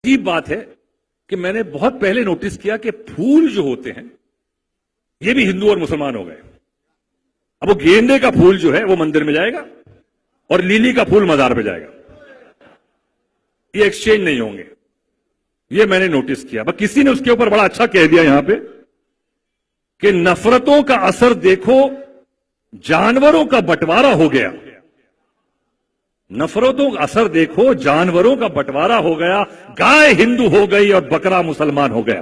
عجیب بات ہے کہ میں نے بہت پہلے نوٹس کیا کہ پھول جو ہوتے ہیں یہ بھی ہندو اور مسلمان ہو گئے. اب وہ گیندے کا پھول جو ہے وہ مندر میں جائے گا اور لیلی کا پھول مزار پہ جائے گا. یہ ایکسچینج نہیں ہوں گے. یہ میں نے نوٹس کیا. بس کسی نے اس کے اوپر بڑا اچھا کہہ دیا یہاں پہ کہ نفرتوں کا اثر دیکھو جانوروں کا بٹوارا ہو گیا. نفرتوں کا اثر دیکھو جانوروں کا بٹوارا ہو گیا. گائے ہندو ہو گئی اور بکرا مسلمان ہو گیا.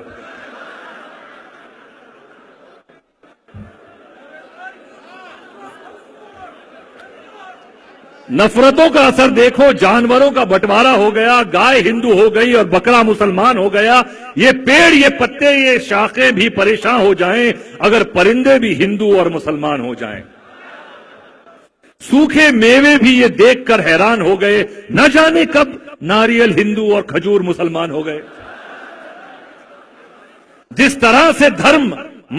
نفرتوں کا اثر دیکھو جانوروں کا بٹوارا ہو گیا. گائے ہندو ہو گئی اور بکرا مسلمان ہو گیا. یہ پیڑ یہ پتے یہ شاخیں بھی پریشان ہو جائیں اگر پرندے بھی ہندو اور مسلمان ہو جائیں. سوکھے میوے بھی یہ دیکھ کر حیران ہو گئے نہ جانے کب ناریل ہندو اور کھجور مسلمان ہو گئے. جس طرح سے دھرم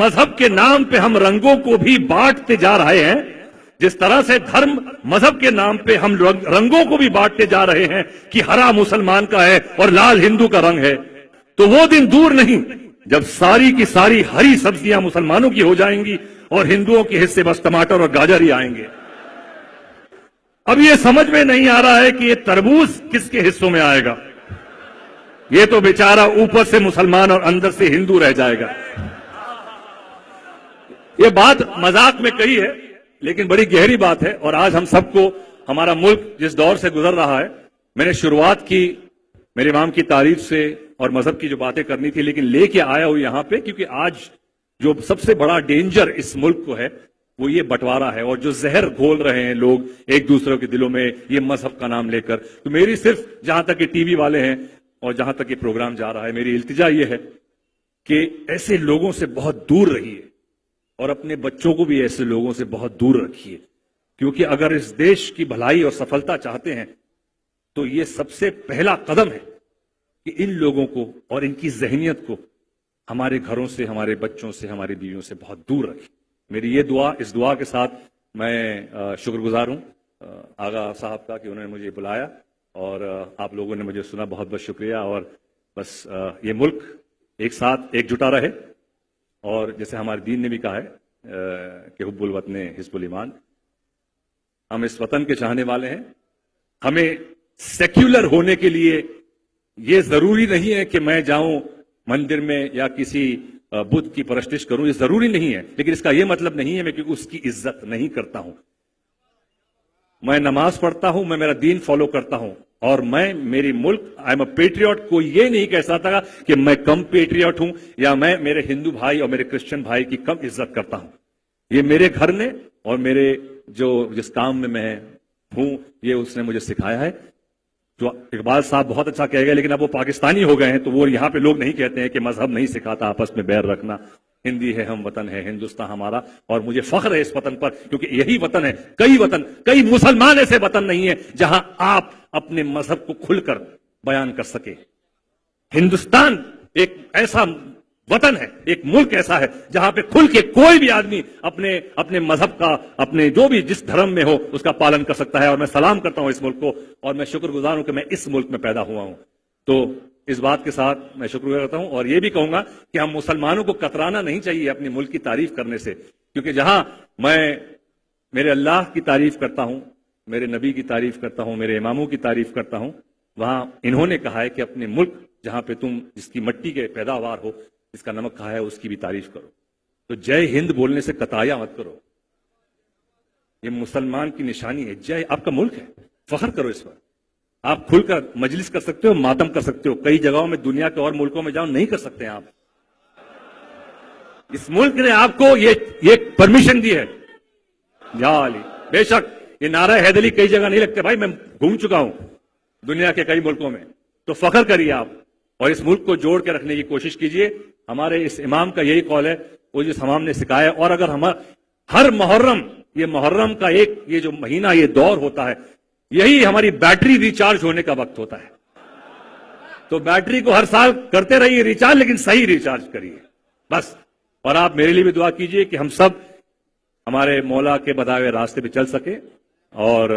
مذہب کے نام پہ ہم رنگوں کو بھی بانٹتے جا رہے ہیں, جس طرح سے دھرم مذہب کے نام پہ ہم رنگوں کو بھی بانٹتے جا رہے ہیں کہ ہرا مسلمان کا ہے اور لال ہندو کا رنگ ہے, تو وہ دن دور نہیں جب ساری کی ساری ہری سبزیاں مسلمانوں کی ہو جائیں گی اور ہندوؤں کے حصے بس ٹماٹر اور گاجر ہی آئیں گے. اب یہ سمجھ میں نہیں آ رہا ہے کہ یہ تربوز کس کے حصوں میں آئے گا. یہ تو بیچارہ اوپر سے مسلمان اور اندر سے ہندو رہ جائے گا. یہ بات مذاق میں کہی ہے لیکن بڑی گہری بات ہے. اور آج ہم سب کو ہمارا ملک جس دور سے گزر رہا ہے, میں نے شروعات کی میرے امام کی تعریف سے اور مذہب کی جو باتیں کرنی تھی, لیکن لے کے آیا ہوں یہاں پہ کیونکہ آج جو سب سے بڑا ڈینجر اس ملک کو ہے وہ یہ بٹوارا ہے اور جو زہر گھول رہے ہیں لوگ ایک دوسرے کے دلوں میں یہ مذہب کا نام لے کر. تو میری صرف جہاں تک کہ ٹی وی والے ہیں اور جہاں تک یہ پروگرام جا رہا ہے, میری التجا یہ ہے کہ ایسے لوگوں سے بہت دور رہیے اور اپنے بچوں کو بھی ایسے لوگوں سے بہت دور رکھیے, کیونکہ اگر اس دیش کی بھلائی اور سفلتا چاہتے ہیں تو یہ سب سے پہلا قدم ہے کہ ان لوگوں کو اور ان کی ذہنیت کو ہمارے گھروں سے, ہمارے بچوں سے, ہماری بیویوں سے بہت دور رکھیں. میری یہ دعا, اس دعا کے ساتھ میں شکر گزار ہوں آغا صاحب کا کہ انہوں نے مجھے بلایا اور آپ لوگوں نے مجھے سنا. بہت بہت شکریہ. اور بس یہ ملک ایک ساتھ ایک جٹا رہے اور جیسے ہمارے دین نے بھی کہا ہے کہ حب الوطن حزب الایمان, ہم اس وطن کے چاہنے والے ہیں. ہمیں سیکولر ہونے کے لیے یہ ضروری نہیں ہے کہ میں جاؤں مندر میں یا کسی بدھ کی پرستش کروں, یہ ضروری نہیں ہے, لیکن اس کا یہ مطلب نہیں ہے میں کہ اس کی عزت نہیں کرتا ہوں. میں نماز پڑھتا ہوں, میں میرا دین فالو کرتا ہوں اور میں میری ملک آئی ایم اے پیٹریوٹ. کوئی یہ نہیں کہہ سکتا کہ میں کم پیٹریوٹ ہوں یا میں میرے ہندو بھائی اور میرے کرسچن بھائی کی کم عزت کرتا ہوں. یہ میرے گھر نے اور میرے جس کام میں میں ہوں یہ اس نے مجھے سکھایا ہے. جو اقبال صاحب بہت اچھا کہہ گئے, لیکن اب وہ پاکستانی ہو گئے ہیں تو وہ یہاں پہ لوگ نہیں کہتے ہیں کہ مذہب نہیں سکھاتا آپس میں بیر رکھنا. ہندی ہے, ہم وطن ہے, ہندوستان ہمارا, اور مجھے فخر ہے اس وطن پر کیونکہ یہی وطن ہے. کئی مسلمان ایسے وطن نہیں ہے جہاں آپ اپنے مذہب کو کھل کر بیان کر سکے. ہندوستان ایک ایسا وطن ہے, ایک ملک ایسا ہے جہاں پہ کھل کے کوئی بھی آدمی اپنے مذہب کا, اپنے جو بھی جس دھرم میں ہو اس کا پالن کر سکتا ہے. اور میں سلام کرتا ہوں اس ملک کو اور میں شکر گزار ہوں کہ میں اس ملک میں پیدا ہوا ہوں. تو اس بات کے ساتھ میں شکر گزار کرتا ہوں اور یہ بھی کہوں گا کہ ہم مسلمانوں کو کترانا نہیں چاہیے اپنے ملک کی تعریف کرنے سے, کیونکہ جہاں میں میرے اللہ کی تعریف کرتا ہوں, میرے نبی کی تعریف کرتا ہوں, میرے اماموں کی تعریف کرتا ہوں, وہاں انہوں نے کہا ہے کہ اپنے ملک جہاں پہ تم جس کی مٹی کے پیداوار ہو, جس کا نمک کھا ہے, اس کی بھی تعریف کرو. تو جے ہند بولنے سے قطایا مت کرو. یہ مسلمان کی نشانی ہے. جے آپ کا ملک ہے, فخر کرو اس پر. آپ کھل کر مجلس کر سکتے ہو, ماتم کر سکتے ہو. کئی جگہوں میں دنیا کے اور ملکوں میں جاؤ نہیں کر سکتے ہیں آپ. اس ملک نے آپ کو یہ پرمیشن دی ہے. یا علی, بے شک یہ نعرہ حیدری کئی جگہ نہیں لگتے بھائی, میں گھوم چکا ہوں دنیا کے کئی ملکوں میں. تو فخر کریے آپ اور اس ملک کو جوڑ کے رکھنے کی کوشش کیجئے. ہمارے اس امام کا یہی قول ہے, وہ جس امام نے سکھایا. اور اگر ہر محرم, یہ محرم کا یہ جو مہینہ, یہ دور ہوتا ہے, یہی ہماری بیٹری ریچارج ہونے کا وقت ہوتا ہے. تو بیٹری کو ہر سال کرتے رہیے ریچارج, لیکن صحیح ریچارج کریے بس. اور آپ میرے لیے بھی دعا کیجئے کہ ہم سب ہمارے مولا کے بتائے راستے پہ چل سکے اور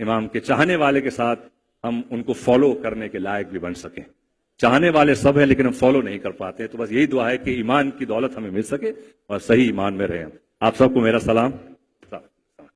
امام کے چاہنے والے کے ساتھ ہم ان کو فالو کرنے کے لائق بھی بن سکیں. چاہنے والے سب ہیں لیکن ہم فالو نہیں کر پاتے. تو بس یہی دعا ہے کہ ایمان کی دولت ہمیں مل سکے اور صحیح ایمان میں رہیں. آپ سب کو میرا سلام.